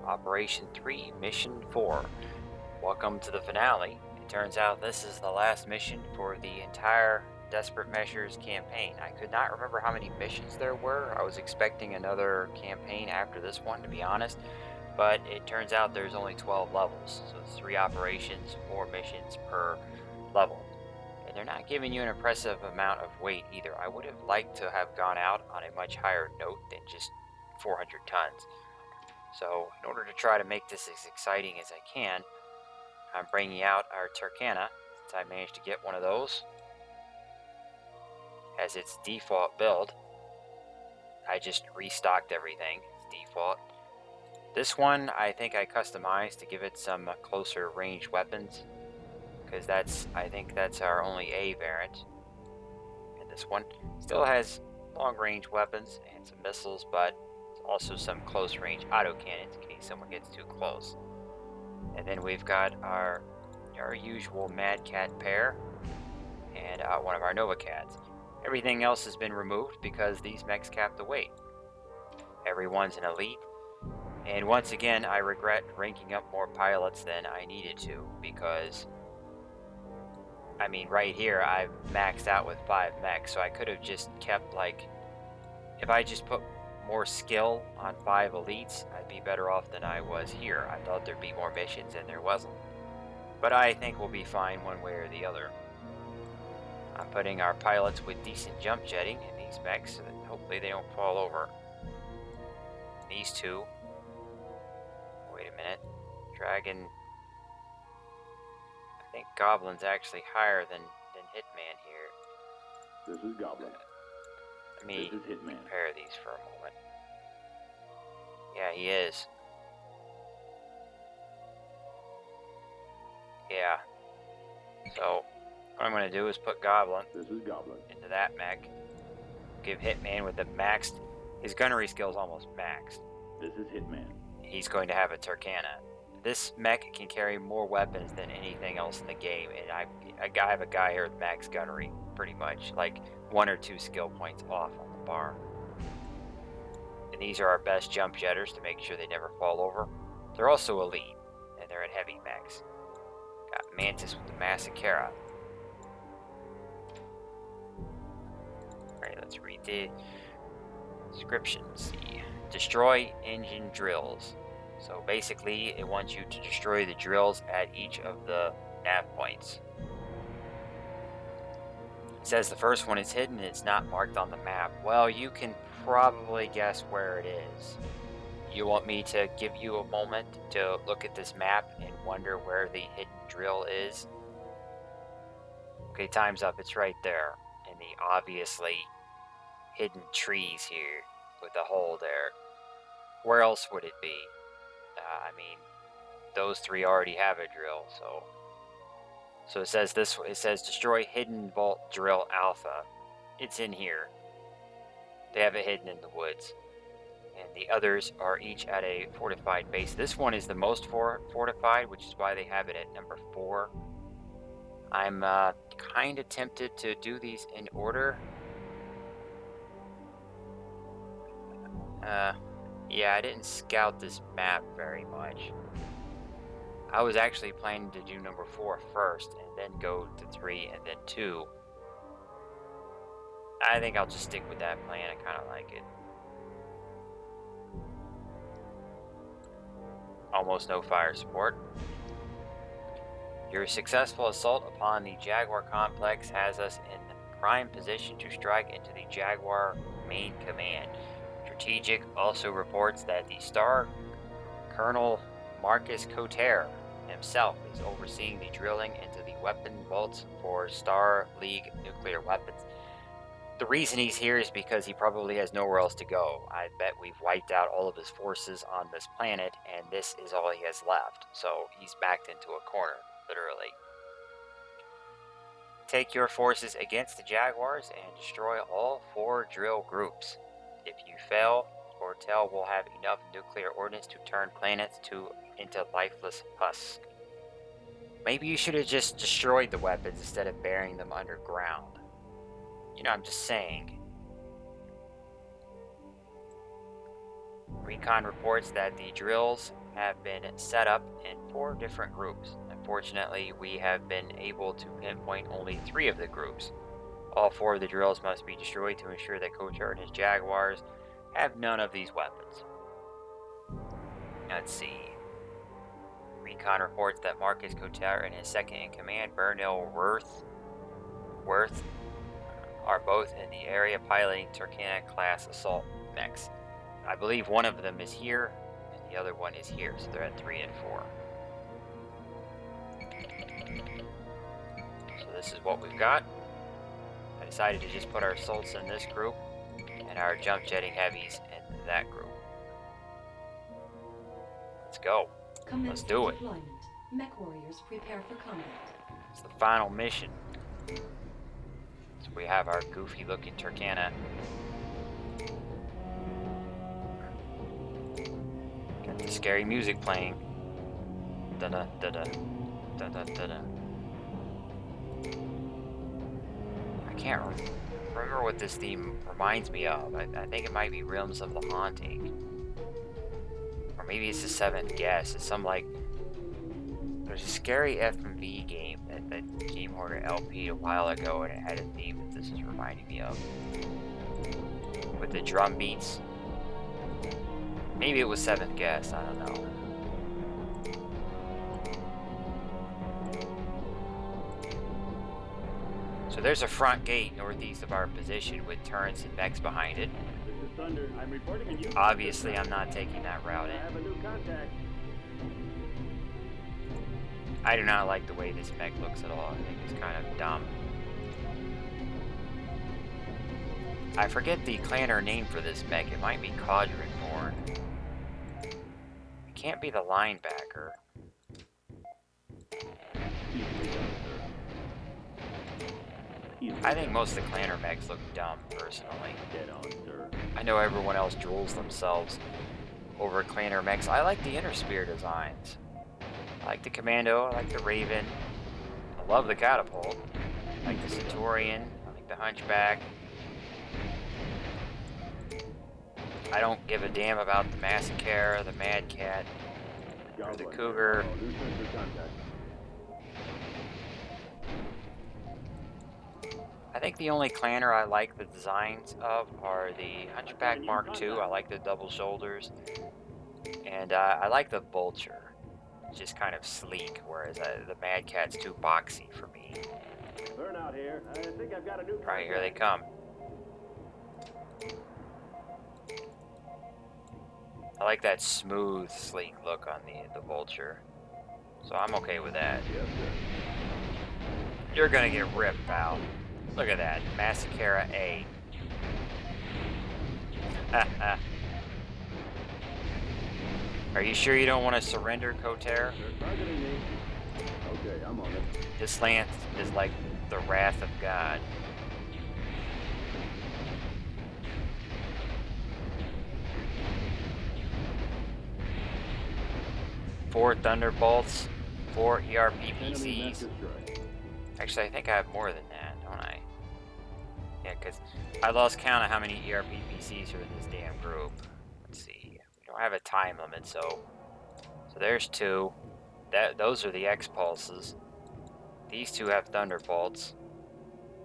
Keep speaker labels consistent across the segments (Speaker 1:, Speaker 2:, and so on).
Speaker 1: Operation 3, Mission 4. Welcome to the finale. It turns out this is the last mission for the entire Desperate Measures campaign. I could not remember how many missions there were. I was expecting another campaign after this one, to be honest, but it turns out there's only 12 levels, so it's 3 operations, 4 missions per level. And they're not giving you an impressive amount of weight either. I would have liked to have gone out on a much higher note than just 400 tons. So in order to try to make this as exciting as I can, I'm bringing out our Turkana, since I managed to get one of those as its default build. I just restocked everything, it's default. This one I think I customized to give it some closer range weapons, because I think that's our only A variant. And this one still has long range weapons and some missiles, but also some close range autocannons in case someone gets too close. And then we've got our usual Mad Cat pair and one of our Nova Cats. Everything else has been removed because these mechs cap the weight. Everyone's an elite, and once again I regret ranking up more pilots than I needed to, because I mean right here I've maxed out with 5 mechs, so I could have just kept, like, if I just put more skill on 5 elites, I'd be better off than I was here. I thought there'd be more missions and there wasn't. But I think we'll be fine one way or the other. I'm putting our pilots with decent jump jetting in these mechs so that hopefully they don't fall over. These two. Wait a minute. Dragon. I think Goblin's actually higher than Hitman here.
Speaker 2: This is Goblin.
Speaker 1: Let me compare these for a moment. Yeah, he is. Yeah. So, what I'm going to do is put Goblin into that mech. Give Hitman with the maxed... His gunnery skill is almost maxed.
Speaker 2: This is Hitman.
Speaker 1: He's going to have a Turkana. This mech can carry more weapons than anything else in the game, and I have a guy here with max gunnery, pretty much. Like, 1 or 2 skill points off on the bar. And these are our best jump jetters to make sure they never fall over. They're also elite, and they're at heavy mechs. Got Mantis with the Massacra. Alright, let's read the description. Let's see. Destroy engine drills. So basically, it wants you to destroy the drills at each of the nav points. It says the first one is hidden and it's not marked on the map. Well, you can probably guess where it is. You want me to give you a moment to look at this map and wonder where the hidden drill is? Okay, time's up. It's right there in the obviously hidden trees here with the hole there. Where else would it be? I mean, those 3 already have a drill, so it says this. It says destroy hidden vault drill alpha. It's in here. They have it hidden in the woods, and the others are each at a fortified base. This one is the most fortified, which is why they have it at number 4. I'm kind of tempted to do these in order. Yeah, I didn't scout this map very much. I was actually planning to do number 4 first, and then go to 3, and then 2. I think I'll just stick with that plan. I kind of like it. Almost no fire support. Your successful assault upon the Jaguar complex has us in prime position to strike into the Jaguar main command. Strategic also reports that the Star Colonel Marcus Coterre himself is overseeing the drilling into the weapon vaults for Star League nuclear weapons. The reason he's here is because he probably has nowhere else to go. I bet we've wiped out all of his forces on this planet, and this is all he has left. So he's backed into a corner, literally. Take your forces against the Jaguars and destroy all 4 drill groups. If you fail, Ortel will have enough nuclear ordnance to turn planets into lifeless husks. Maybe you should have just destroyed the weapons instead of burying them underground. You know, I'm just saying. Recon reports that the drills have been set up in 4 different groups. Unfortunately, we have been able to pinpoint only 3 of the groups. All 4 of the drills must be destroyed to ensure that Kotar and his Jaguars have none of these weapons. Let's see. Recon reports that Marcus Kotar and his second-in-command, Bernil Worth, are both in the area piloting Turkana-class assault mechs. I believe one of them is here, and the other one is here, so they're at 3 and 4. So this is what we've got. I decided to just put our assaults in this group, and our jump jetting heavies in that group. Let's go. Let's do it.
Speaker 3: Mech warriors prepare for combat.
Speaker 1: It's the final mission. So we have our goofy looking Turkana. Got the scary music playing. Da da da da da da da da. I can't remember what this theme reminds me of. I think it might be Realms of the Haunting. Or maybe it's the Seventh Guest. It's some like... There's a scary FMV game that Game Hoarder LP'd a while ago, and it had a theme that this is reminding me of. With the drum beats. Maybe it was Seventh Guest, I don't know. So there's a front gate northeast of our position with turrets and mechs behind it.
Speaker 2: This is Thunder. I'm reporting on you.
Speaker 1: Obviously, I'm not taking that route
Speaker 2: I
Speaker 1: in.
Speaker 2: have a new contact.
Speaker 1: I do not like the way this mech looks at all. I think it's kind of dumb. I forget the clanner name for this mech. It might be Cauldronborn. It can't be the linebacker. I think most of the clanner mechs look dumb, personally.
Speaker 2: Dead on, sir.
Speaker 1: I know everyone else drools themselves over clanner mechs. I like the Inner Spear designs. I like the Commando, I like the Raven. I love the Catapult. I like the Centurion, I like the Hunchback. I don't give a damn about the Massacre, the Mad Cat, or the Cougar.
Speaker 2: New sensor contact.
Speaker 1: I think the only clanner I like the designs of are the Hunchback Mark II. I like the double shoulders. And I like the Vulture. It's just kind of sleek, whereas the Mad Cat's too boxy for me.
Speaker 2: Burnout here. I think I've got a new contact.
Speaker 1: Right, here they come. I like that smooth, sleek look on the Vulture. So I'm okay with that.
Speaker 2: Yes, sir.
Speaker 1: You're gonna get ripped, pal. Look at that. Massacre A. Are you sure you don't want to surrender, Kotar?
Speaker 2: They're targeting me. Okay, I'm on it.
Speaker 1: This lance is like the wrath of God. 4 Thunderbolts, 4 ERP PCs. Actually, I think I have more than that, don't I? Yeah, because I lost count of how many ERP PCs are in this damn group. Let's see. We don't have a time limit, so there's 2. Those are the X-Pulses. These 2 have Thunderbolts.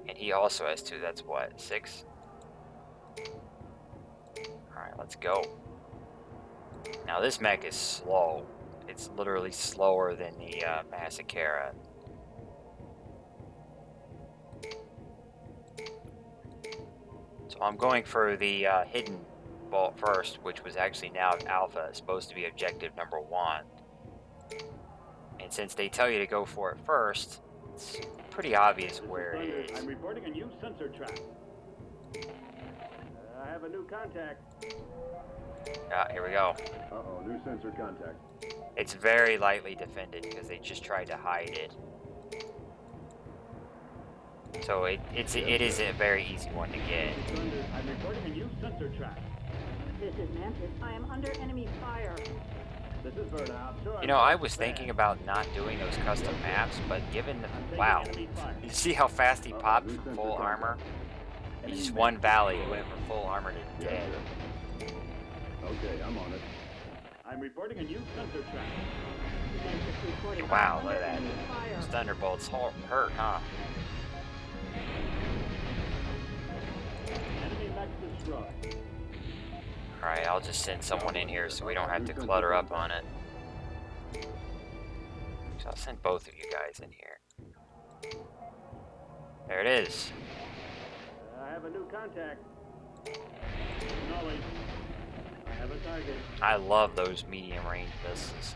Speaker 1: And he also has 2. That's what, 6? Alright, let's go. Now this mech is slow. It's literally slower than the Massacre. So I'm going for the hidden vault first, which was actually now Alpha. It's supposed to be objective number 1. And since they tell you to go for it first, it's pretty obvious where it is.
Speaker 2: I'm reporting a new sensor trap. I have a new contact.
Speaker 1: Here we go.
Speaker 2: Uh-oh, new sensor contact.
Speaker 1: It's very lightly defended because they just tried to hide it. So it is a very easy one to get.
Speaker 2: I'm reporting a new sensor trap.
Speaker 4: This is Mantis. I am under enemy fire.
Speaker 2: This is Burnout. Sure,
Speaker 1: You know, I was thinking about not doing those custom maps, but given... Wow. You see how fast he popped for full armor? He just one volley, he went from full armor to dead.
Speaker 2: Okay, I'm on it. I'm reporting a new sensor track.
Speaker 4: Mantis reporting.
Speaker 1: Wow,
Speaker 4: I'm
Speaker 1: look
Speaker 4: under
Speaker 1: at that.
Speaker 4: enemy fire.
Speaker 1: Those thunderbolts hurt, huh?
Speaker 2: Enemy mech destroyed.
Speaker 1: Alright, I'll just send someone in here so we don't have to clutter up on it. So I'll send both of you guys in here. There it is.
Speaker 2: I have a new contact. Acknowledge. I have a target.
Speaker 1: I love those medium range missiles.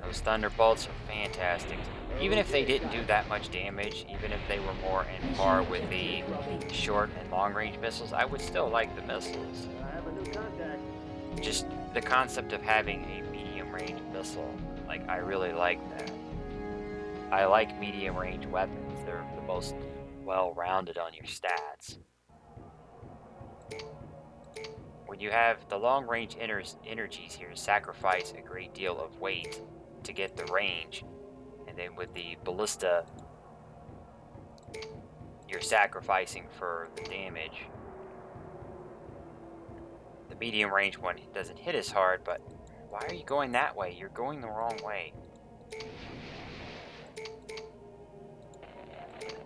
Speaker 1: Those thunderbolts are fantastic. Even if they didn't do that much damage, even if they were more in par with the short and long range missiles, I would still like the missiles.
Speaker 2: I have a new contact.
Speaker 1: Just the concept of having a medium range missile, like, I really like that. I like medium range weapons. They're the most well-rounded on your stats. When you have the long range energies here, sacrifice a great deal of weight to get the range, and then with the ballista, you're sacrificing for the damage. The medium range one doesn't hit as hard, but why are you going that way? You're going the wrong way.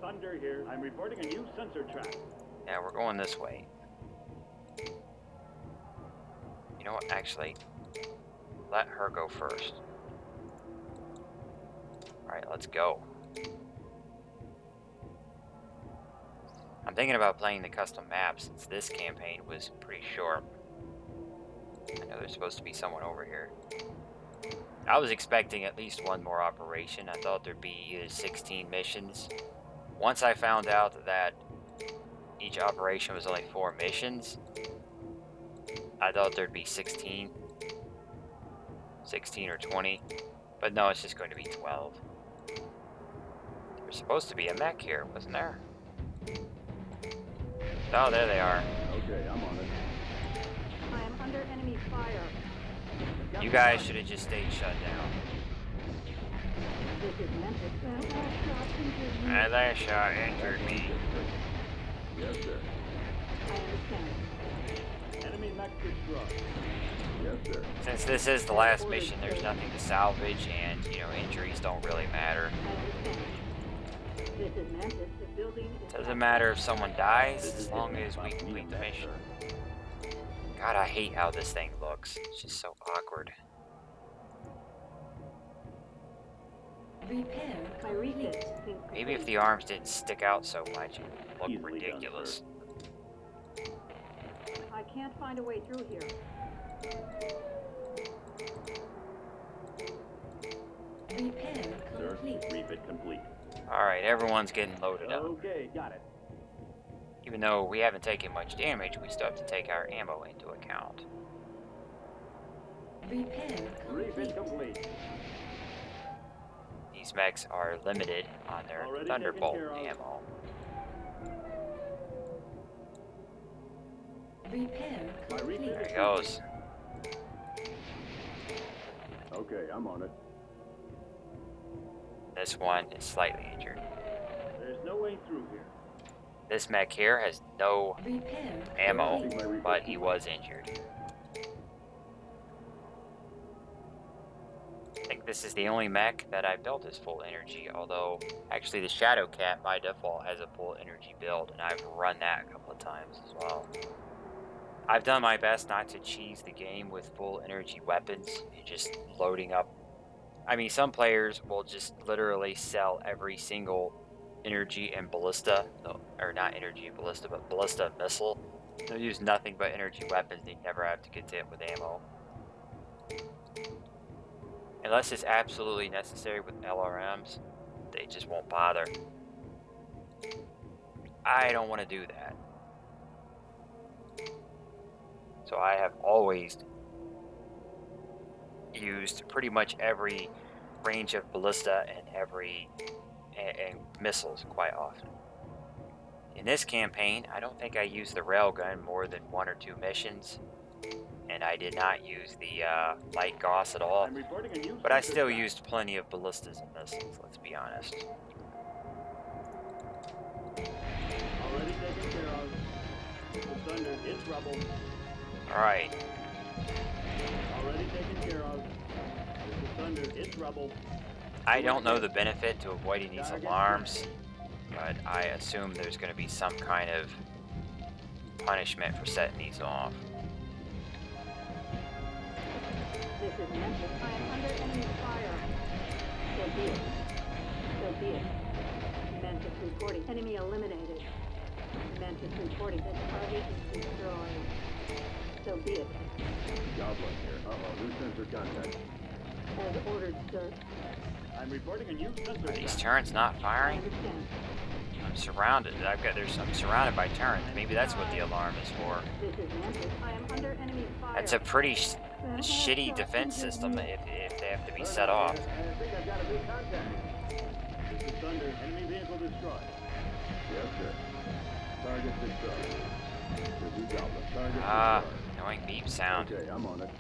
Speaker 2: Thunder here. I'm reporting a new sensor track.
Speaker 1: Yeah, we're going this way. You know what, actually, let her go first. Alright, let's go. I'm thinking about playing the custom map since this campaign was pretty short. I know there's supposed to be someone over here. I was expecting at least one more operation. I thought there'd be either 16 missions. Once I found out that each operation was only 4 missions, I thought there'd be 16 or 20, but no, it's just going to be 12. There's supposed to be a mech here, wasn't there? Oh, there they are.
Speaker 2: Okay, I'm on it.
Speaker 4: I am under enemy fire.
Speaker 1: You guys should have just stayed shut down.
Speaker 4: This is Mantis.
Speaker 1: And that shot injured me.
Speaker 2: Yes, sir.
Speaker 4: I understand.
Speaker 2: Enemy mech destroyed. Yes, sir.
Speaker 1: Since this is the last mission, there's nothing to salvage, and, you know, injuries don't really matter.
Speaker 4: I understand. This is Mantis. The building is...
Speaker 1: Doesn't matter if someone dies, as long as we complete the mission. God, I hate how this thing looks. It's just so awkward.
Speaker 3: Repair
Speaker 4: My reset
Speaker 3: complete.
Speaker 4: seems
Speaker 1: Maybe if
Speaker 4: complete.
Speaker 1: the arms didn't stick out so much, it would look
Speaker 2: Easily done,
Speaker 1: ridiculous.
Speaker 4: I can't find a way through here.
Speaker 3: Repair
Speaker 2: Sir,
Speaker 3: complete.
Speaker 2: refit complete.
Speaker 1: Alright, everyone's getting loaded up.
Speaker 2: Okay, got it.
Speaker 1: Even though we haven't taken much damage, we still have to take our ammo into account.
Speaker 3: Repair
Speaker 2: Refit
Speaker 3: complete.
Speaker 2: complete.
Speaker 1: These mechs are limited on their
Speaker 2: Already
Speaker 1: Thunderbolt
Speaker 2: taken care of.
Speaker 1: ammo.
Speaker 3: Repair
Speaker 2: My
Speaker 3: complete.
Speaker 2: refit
Speaker 1: There
Speaker 2: is
Speaker 1: he goes.
Speaker 2: Okay, I'm on it.
Speaker 1: This one is slightly injured.
Speaker 2: There's no way through here.
Speaker 1: This mech here has no
Speaker 3: Repair
Speaker 1: ammo,
Speaker 3: complete.
Speaker 1: but he was injured. I think this is the only mech that I built as full energy, although actually the Shadow Cat by default has a full energy build, and I've run that a couple of times as well. I've done my best not to cheese the game with full energy weapons and just loading up. I mean, some players will just literally sell every single energy and ballista, no, or not energy and ballista, but ballista and missile. They'll use nothing but energy weapons. They never have to get hit with ammo. Unless it's absolutely necessary with LRMs, they just won't bother. I don't want to do that. So I have always used pretty much every range of ballista and every and missiles quite often. In this campaign, I don't think I used the railgun more than 1 or 2 missions, and I did not use the light Gauss at all.
Speaker 2: I'm reporting a new
Speaker 1: But I
Speaker 2: sensor
Speaker 1: still
Speaker 2: track.
Speaker 1: used plenty of ballistas and missiles, let's be honest.
Speaker 2: Already taken care of. The Thunder is rubble.
Speaker 1: Alright.
Speaker 2: Already taken care of. This is Thunder. It's rubble.
Speaker 1: I don't know the benefit to avoiding these alarms, but I assume there's going to be some kind of punishment for setting these off.
Speaker 4: This is Memphis. I am under enemy fire. So be it. So be it. Memphis reporting. Enemy eliminated. Memphis reporting. The target is destroyed. So be it.
Speaker 2: Goblin here. Uh-oh, new sensor contact.
Speaker 4: As ordered, sir.
Speaker 2: I'm reporting a new sensor.
Speaker 1: Are these turrets not
Speaker 4: I
Speaker 1: firing?
Speaker 4: understand.
Speaker 1: I'm surrounded. I'm surrounded by turrets. Maybe that's what the alarm is for.
Speaker 4: This is Memphis. I am under enemy fire.
Speaker 1: That's a pretty shitty defense system if they have to be set off.
Speaker 2: I think I've got a new contact. This is Thunder. Enemy vehicle destroyed. Yes, sir. Target destroyed. This is Goblin. Target destroyed.
Speaker 1: Annoying beep sound.
Speaker 2: Okay, I'm on it.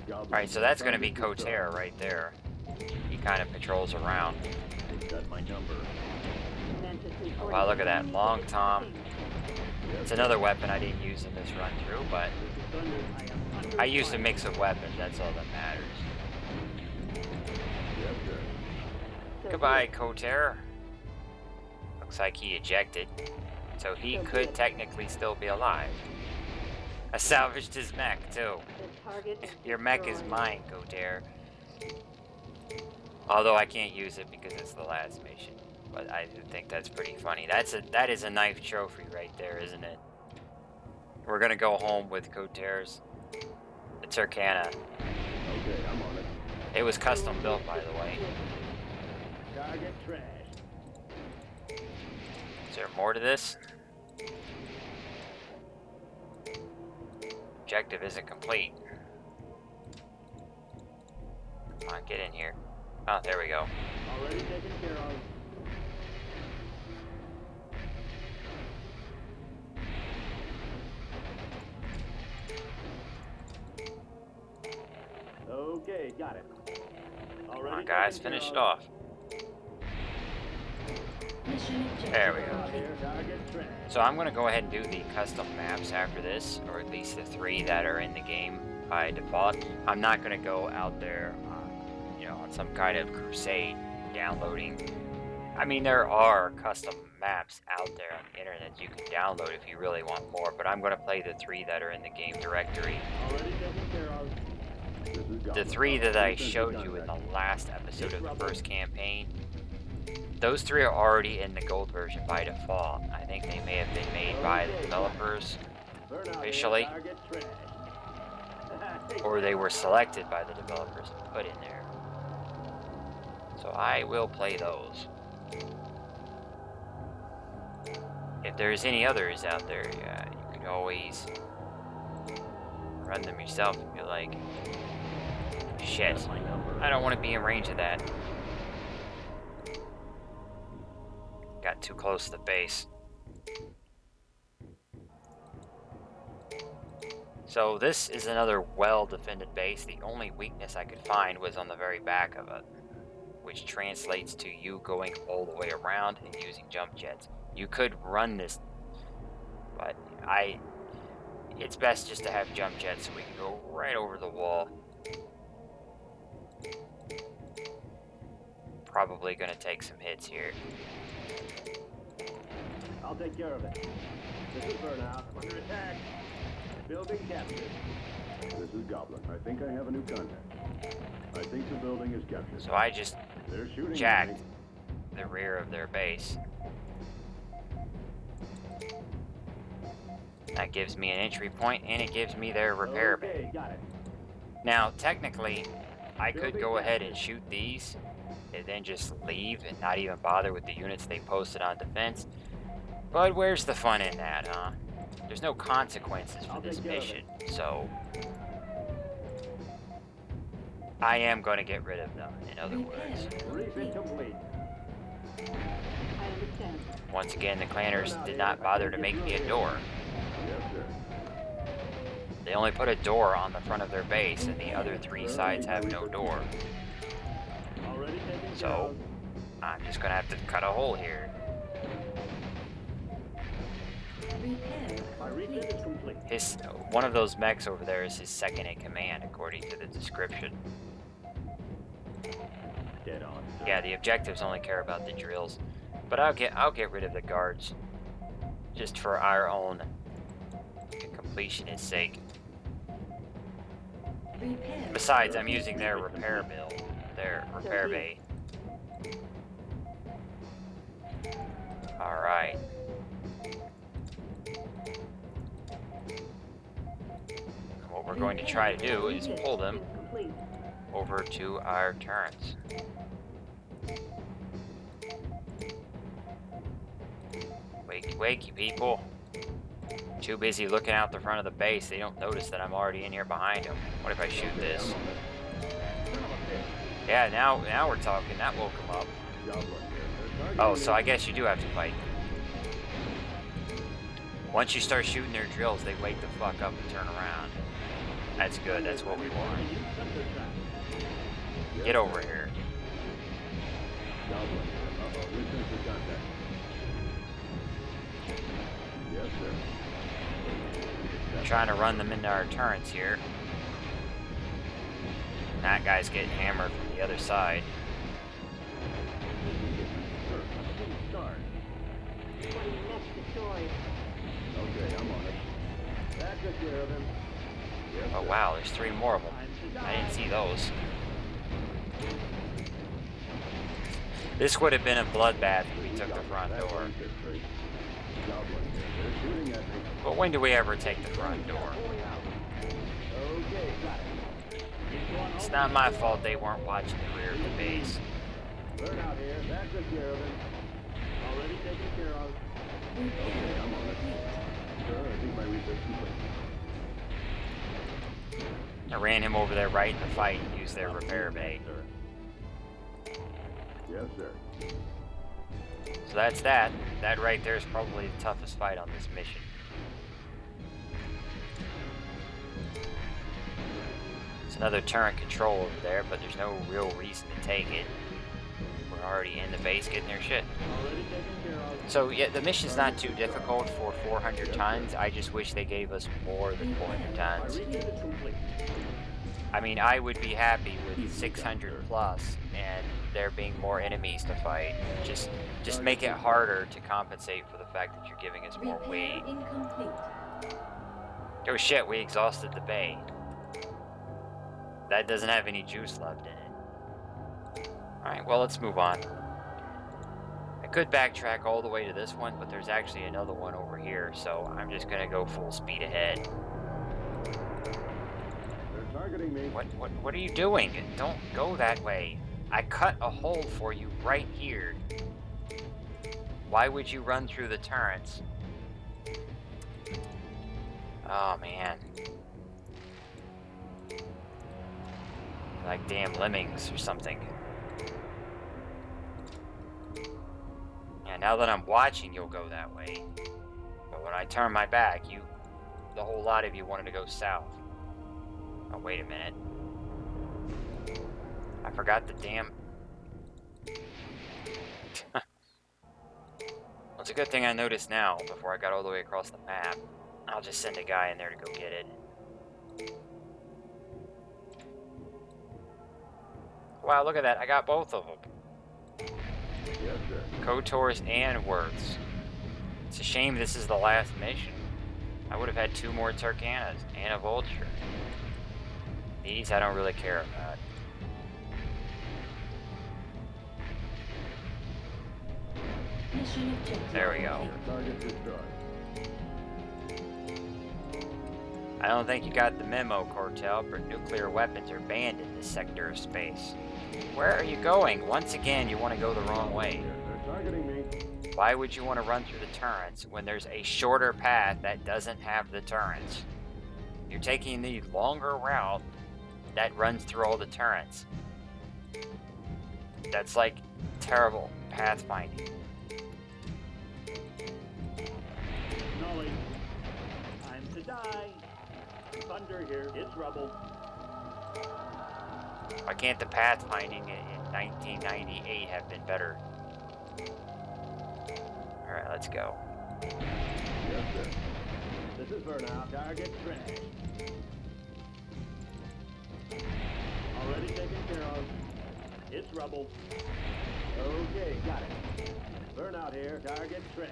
Speaker 2: Goblin.
Speaker 1: Alright, so that's going to be Koter right there. He kind of patrols around.
Speaker 2: He's got my number.
Speaker 4: Memphis reporting.
Speaker 1: Wow, look at that long tom.
Speaker 2: Yes,
Speaker 1: It's another weapon I didn't use in this run through, but
Speaker 2: this is Thunder. I am under
Speaker 1: I used a
Speaker 2: fire.
Speaker 1: mix of weapons. That's all that matters.
Speaker 2: Yes, sir.
Speaker 4: So
Speaker 1: Goodbye, Koter. Looks like he ejected, so he could technically still be alive. I salvaged his mech, too.
Speaker 4: The target is
Speaker 1: Your mech is
Speaker 4: destroyed.
Speaker 1: mine, Koter. Although I can't use it because it's the last mission. But I do think that's pretty funny. That is a knife trophy right there, isn't it? We're gonna go home with Koter's Turkana.
Speaker 2: Okay, I'm on it.
Speaker 1: It was custom built, by the way.
Speaker 2: Target trash.
Speaker 1: Is there more to this? Objective isn't complete. Come on, get in here. Oh, there we go.
Speaker 2: Already taken care of. Okay, got it.
Speaker 1: Come on, guys, finish it off.
Speaker 3: Mission objective
Speaker 1: There we go.
Speaker 3: complete.
Speaker 2: Target trash.
Speaker 1: So I'm gonna go ahead and do the custom maps after this, or at least the 3 that are in the game by default. I'm not gonna go out there, you know, on some kind of crusade downloading. I mean, there are custom maps out there on the internet you can download if you really want more, but I'm gonna play the 3 that are in the game directory.
Speaker 2: Already taken care of. This is
Speaker 1: The
Speaker 2: Goblin.
Speaker 1: 3 that I
Speaker 2: New sensor
Speaker 1: showed you in the
Speaker 2: contact.
Speaker 1: last episode of the first campaign, those 3 are already in the gold version by default. I think they may have been made by the developers,
Speaker 2: Burn out here,
Speaker 1: officially.
Speaker 2: target trash.
Speaker 1: or they were selected by the developers and put in there. So I will play those. If there's any others out there, yeah, you could always run them yourself if you like. Shit,
Speaker 2: That's my number.
Speaker 1: I don't want to be in range of that. Got too close to the base. So this is another well-defended base. The only weakness I could find was on the very back of it, which translates to you going all the way around and using jump jets. You could run this, but it's best just to have jump jets so we can go right over the wall. Probably gonna take some hits here.
Speaker 2: I'll take care of it. This is Burnout. I'm under attack. Building captured. This is Goblin. I think I have a new contact. I think the building is captured.
Speaker 1: So I just
Speaker 2: They're shooting
Speaker 1: jacked
Speaker 2: at me.
Speaker 1: the rear of their base. That gives me an entry point, and it gives me their repair bay.
Speaker 2: Okay, got it.
Speaker 1: Now, technically, I could go ahead and shoot these, and then just leave and not even bother with the units they posted on defense. But where's the fun in that, huh? There's no consequences for this mission, so I am going to get rid of them, in other words.
Speaker 2: Briefing complete.
Speaker 4: I understand.
Speaker 1: Once again, the clanners did not bother to make me a door.
Speaker 2: Yes, sir.
Speaker 1: They only put a door on the front of their base, and the other 3 sides have no door.
Speaker 2: Already taken care
Speaker 1: So,
Speaker 2: of.
Speaker 1: I'm just gonna have to cut a hole here.
Speaker 3: Repair
Speaker 2: My refit is complete.
Speaker 1: One of those mechs over there is his second in command, according to the description.
Speaker 2: Dead on.
Speaker 1: Yeah, the objectives only care about the drills, but I'll get rid of the guards, just for our own completionist sake.
Speaker 3: Repair.
Speaker 1: Besides, I'm using their repair bay. All right. What we're going to try to do is pull them
Speaker 4: Complete.
Speaker 1: over to our turrets. Wakey, wakey, people. Too busy looking out the front of the base, they don't notice that I'm already in here behind them. What if I shoot this? Yeah, now we're talking. That woke them up. Oh, so I guess you do have to fight. Once you start shooting their drills, they wake the fuck up and turn around. That's good. That's what we want. Get over here.
Speaker 2: Yes, sir.
Speaker 1: I'm trying to run them into our turrets here. That guy's getting hammered from the other side.
Speaker 2: Start.
Speaker 4: 20 mechs destroyed.
Speaker 2: Okay, I'm on it. That took care of him. Yes,
Speaker 1: Oh
Speaker 2: sir.
Speaker 1: wow, there's 3 more of them. I didn't see those. This would have been a bloodbath if we took the front door. But when do we ever take the front door?
Speaker 2: Okay, got it.
Speaker 1: It's not my fault they weren't watching the rear of the base.
Speaker 2: Burn out here. That took care of him. Already taken care of. Okay, I'm on it. Sir, I think my research complete.
Speaker 1: I ran him over there right in the fight and used their repair bay.
Speaker 2: Yes, sir.
Speaker 1: So that's that. That right there is probably the toughest fight on this mission. It's another turret control over there, but there's no real reason to take it. We're already in the base getting their shit.
Speaker 2: Already taken care of.
Speaker 1: So yeah, the mission's not too difficult for 400 tons. I just wish they gave us more than 400
Speaker 2: My
Speaker 1: tons.
Speaker 2: refit is complete.
Speaker 1: I mean, I would be happy with 600 plus and there being more enemies to fight. Just make it harder to compensate for the fact that you're giving us more
Speaker 3: Repair
Speaker 1: weight.
Speaker 3: incomplete.
Speaker 1: Oh shit, we exhausted the bay. That doesn't have any juice left in it. Alright, well, let's move on. I could backtrack all the way to this one, but there's actually another one over here, so I'm just gonna go full speed ahead.
Speaker 2: They're targeting me.
Speaker 1: What are you doing? Don't go that way. I cut a hole for you right here. Why would you run through the turrets? Oh, man. Like damn lemmings or something. Yeah, now that I'm watching, you'll go that way. But when I turn my back, the whole lot of you wanted to go south. Oh, wait a minute. I forgot the damn... Well, it's a good thing I noticed now, before I got all the way across the map. I'll just send a guy in there to go get it. Wow, look at that. I got both of them.
Speaker 2: Yes, sir.
Speaker 1: KOTORs and Worths. It's a shame this is the last mission. I would have had 2 more Turkanas and a Vulture. These I don't really care about.
Speaker 3: Mission objective.
Speaker 1: There we go.
Speaker 2: Target destroyed.
Speaker 1: I don't think you got the memo, Cortel, but nuclear weapons are banned in this sector of space. Where are you going? Once again, you want to go the wrong way.
Speaker 2: They're targeting me.
Speaker 1: Why would you want to run through the turrets when there's a shorter path that doesn't have the turrets? You're taking the longer route that runs through all the turrets. That's like terrible pathfinding.
Speaker 2: Nolly. Time to die. Thunder here. It's rubble.
Speaker 1: Why can't the pathfinding in 1998 have been better? Alright, let's go.
Speaker 2: Yes, sir. This is Burnout. Target trash. Already taken care of. It's rubble. Okay, got it. Burnout here. Target trash.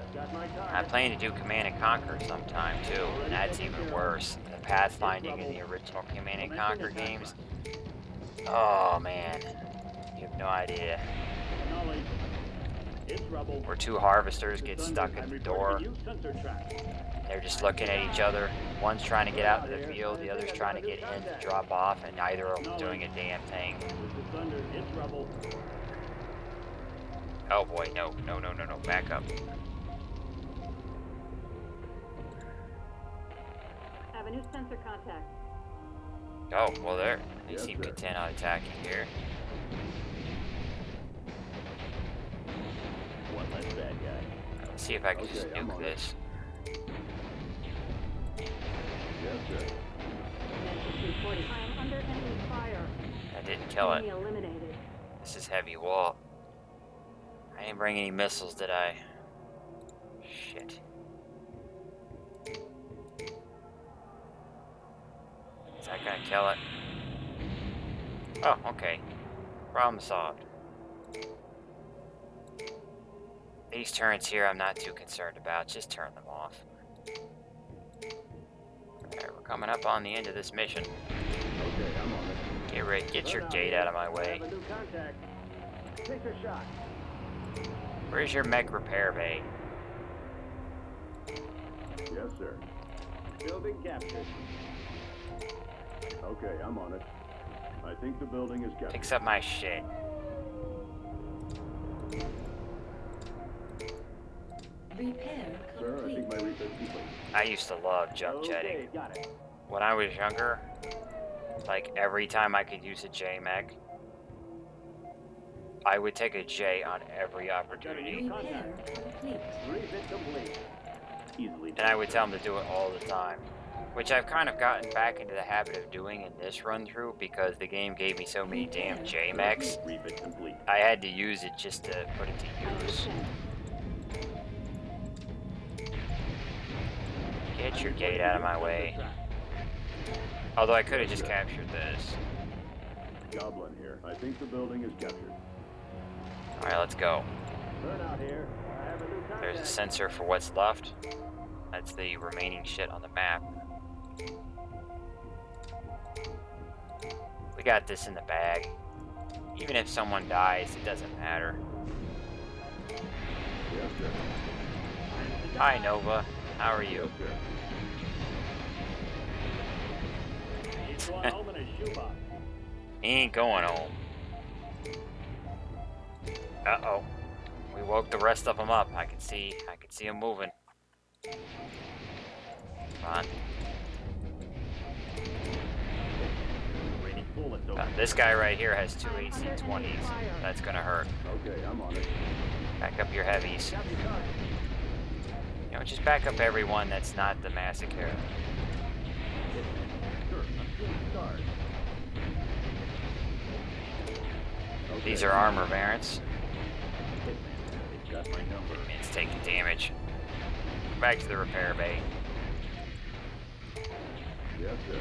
Speaker 2: I've got my target.
Speaker 1: I plan to do Command and Conquer sometime too, and that's even worse. The pathfinding in the original Command and Conquer games. Oh man, you have no idea.
Speaker 2: It's rubble.
Speaker 1: Where two harvesters get stuck at the door. They're just looking at each other. One's trying to get out to the field, the other's trying to get in to drop off, and neither of them doing a damn thing. Oh boy, no, back up.
Speaker 4: Have a new sensor contact.
Speaker 1: Oh, well there. They seem content on attacking here.
Speaker 2: One less bad guy.
Speaker 1: Let's see if I can just nuke this.
Speaker 2: Yes, sir.
Speaker 4: Mantis 240. I am under enemy fire.
Speaker 1: That didn't kill it.
Speaker 4: Enemy eliminated.
Speaker 1: This is heavy wall. I didn't bring any missiles, did I? Shit. Is that gonna kill it? Oh, okay. Problem solved. These turrets here I'm not too concerned about. Just turn them off. Alright, we're coming up on the end of this mission.
Speaker 2: Okay, I'm on it.
Speaker 1: Get your gate out of my way.
Speaker 2: Have a new contact. Take a shot.
Speaker 1: Where's your mech repair bay?
Speaker 2: Yes, sir. Building captured. Okay, I'm on it. I think the building is captured.
Speaker 1: Picks up my shit.
Speaker 3: Repair
Speaker 2: Sir, I
Speaker 3: complete.
Speaker 2: think my refit's complete.
Speaker 1: I used to love jump jetting.
Speaker 2: Okay, got it.
Speaker 1: When I was younger, like every time I could use a J mech, I would take a J on every opportunity.
Speaker 3: Repair complete.
Speaker 2: Refit complete. Easily
Speaker 1: And I would tell them to do it all the time. Which I've kind of gotten back into the habit of doing in this run through because the game gave me so many damn J mechs.
Speaker 2: Refit complete.
Speaker 1: I had to use it just to put it to use. Get your gate out of my way. Although I could have just captured this.
Speaker 2: Goblin here. I think the building is captured.
Speaker 1: Alright, let's go.
Speaker 2: Burnout here. I have a new contact.
Speaker 1: There's a sensor for what's left. That's the remaining shit on the map. We got this in the bag. Even if someone dies, it doesn't matter.
Speaker 2: Yes, sir.
Speaker 1: Hi, Nova. How are you?
Speaker 2: Yes, sir. He's going home in a shoebox.
Speaker 1: He ain't going home. Uh-oh. We woke the rest of them up. I can see them moving. Come on.
Speaker 2: Raining bullets over.
Speaker 1: This guy right here has two AC-20s. That's gonna hurt.
Speaker 2: Okay, I'm on it.
Speaker 1: Back up your heavies.
Speaker 2: Got your target.
Speaker 1: You know, just back up everyone that's not the massacre.
Speaker 2: Sure, I'm seeing stars. Okay.
Speaker 1: These are armor variants.
Speaker 2: It's got my number.
Speaker 1: It's taking damage. Back to the repair bay.
Speaker 2: Yes, sir.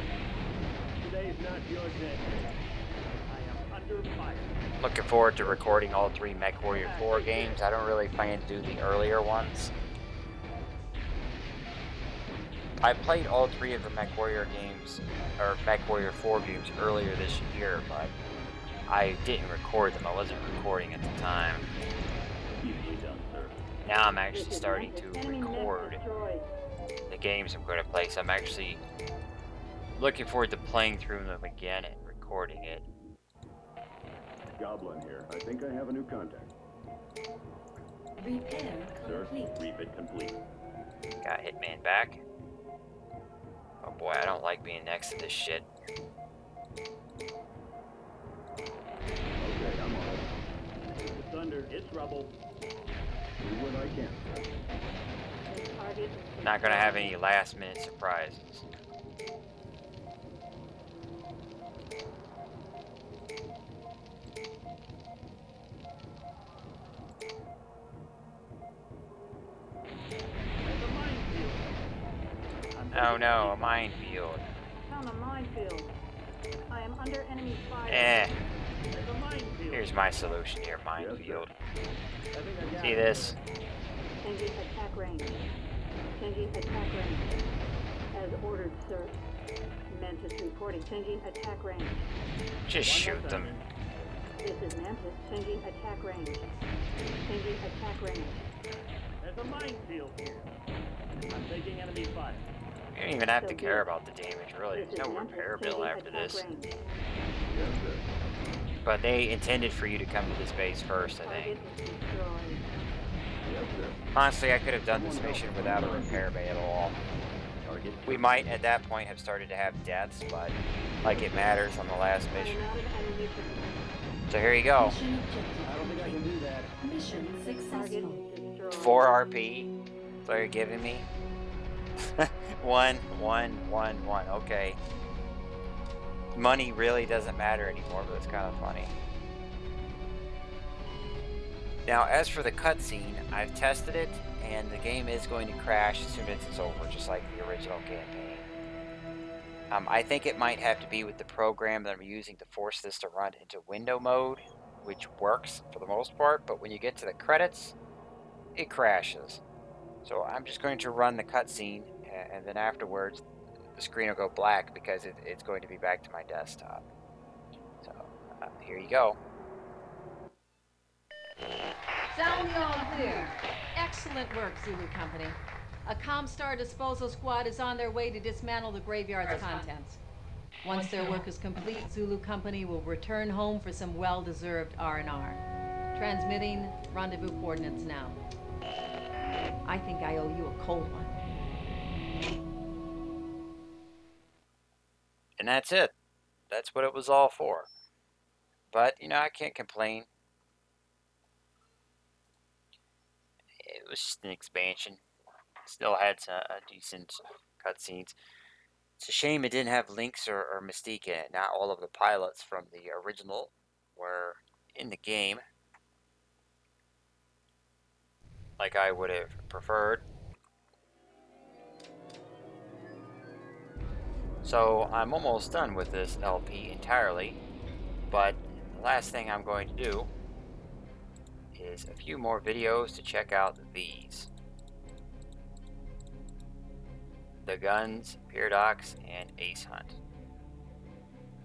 Speaker 2: Today's not your day. I am under fire.
Speaker 1: Looking forward to recording all 3 MechWarrior 4 games. I don't really plan to do the earlier ones. I played all 3 of the MechWarrior games, or MechWarrior 4 games earlier this year, but I didn't record them. I wasn't recording at the time.
Speaker 2: Easily done, sir.
Speaker 1: Now I'm actually starting to record the games I'm going to play, so I'm actually looking forward to playing through them again and recording it.
Speaker 2: Goblin here. I think I have a new contact.
Speaker 3: Repair
Speaker 2: Sir,
Speaker 3: complete.
Speaker 2: refit complete.
Speaker 1: Got Hitman back. Oh boy, I don't like being next to this shit.
Speaker 2: Okay, I'm on it. It's under. It's rubble. Do what I can, sir.
Speaker 1: Not gonna have any last minute surprises.
Speaker 2: There's a minefield.
Speaker 1: Oh no, a minefield.
Speaker 4: Found a minefield. I am under enemy fire.
Speaker 2: There's a minefield.
Speaker 1: Here's my solution here, minefield. See
Speaker 2: it.
Speaker 1: this?
Speaker 4: Changing attack range. Changing attack range. As ordered, sir. Mantis reporting. Changing attack range.
Speaker 1: Just shoot them.
Speaker 4: This is Mantis. Changing attack range. Changing attack range.
Speaker 2: There's a minefield here. I'm taking enemy fire.
Speaker 1: You don't even have to care about the damage, really. There's no repair bill after this.
Speaker 2: Yes, sir.
Speaker 1: But they intended for you to come to this base first, I
Speaker 4: Target
Speaker 1: think.
Speaker 4: is destroyed.
Speaker 2: Yes, sir.
Speaker 1: Honestly, I could have done this mission without a repair bay at all.
Speaker 2: Target.
Speaker 1: We might, at that point, have started to have deaths, but like it matters on the last
Speaker 4: I
Speaker 1: mission.
Speaker 4: am out of ammunition.
Speaker 1: So here you go.
Speaker 3: Mission objective
Speaker 2: I don't think I can do that.
Speaker 3: Mission
Speaker 4: Target
Speaker 3: successful.
Speaker 4: is destroyed.
Speaker 1: 4 RP. That's all you're giving me? 1, 1, 1, 1. Okay. Money really doesn't matter anymore, but it's kind of funny. Now, as for the cutscene, I've tested it, and the game is going to crash as soon as it's over, just like the original campaign. I think it might have to be with the program that I'm using to force this to run into window mode, which works for the most part, but when you get to the credits, it crashes. So I'm just going to run the cutscene, and then afterwards, the screen will go black because it's going to be back to my desktop. So, here you go.
Speaker 5: Sound the all clear. Excellent work, Zulu Company. A Comstar disposal squad is on their way to dismantle the graveyard's contents. Once their work is complete, Zulu Company will return home for some well-deserved R&R. Transmitting rendezvous coordinates now. I think I owe you a cold one.
Speaker 1: And that's it. That's what it was all for. But, you know, I can't complain. It was just an expansion. Still had some decent cutscenes. It's a shame it didn't have Lynx or Mystique in it. Not all of the pilots from the original were in the game, like I would have preferred. So I'm almost done with this LP entirely, but the last thing I'm going to do is a few more videos to check out these. The Guns, Paradox, and Ace Hunt.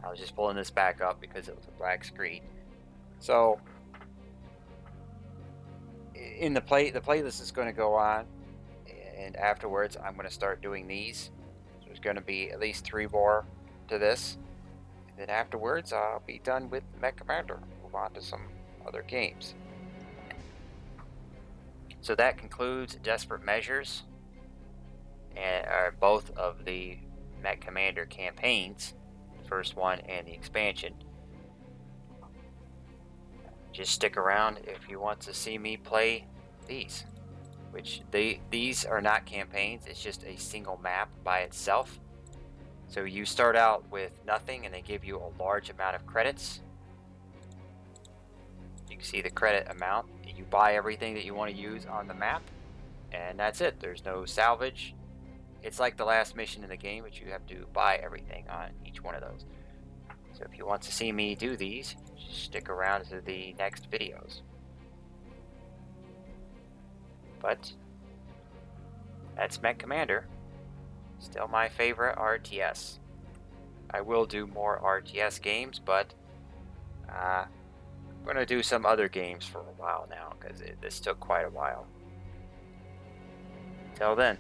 Speaker 1: I was just pulling this back up because it was a black screen. So in the playlist is going to go on, and afterwards I'm going to start doing these. So there's going to be at least 3 more to this, and then afterwards I'll be done with Mech Commander. Move on to some other games. So that concludes Desperate Measures, and both of the Mech Commander campaigns, the first one and the expansion. Just stick around if you want to see me play these, which these are not campaigns. It's just a single map by itself. So you start out with nothing and they give you a large amount of credits. You can see the credit amount. You buy everything that you want to use on the map, and that's it. There's no salvage. It's like the last mission in the game, but you have to buy everything on each one of those. So if you want to see me do these, just stick around to the next videos. But that's Mech Commander. Still my favorite RTS. I will do more RTS games, but I'm going to do some other games for a while now, because this took quite a while. Till then.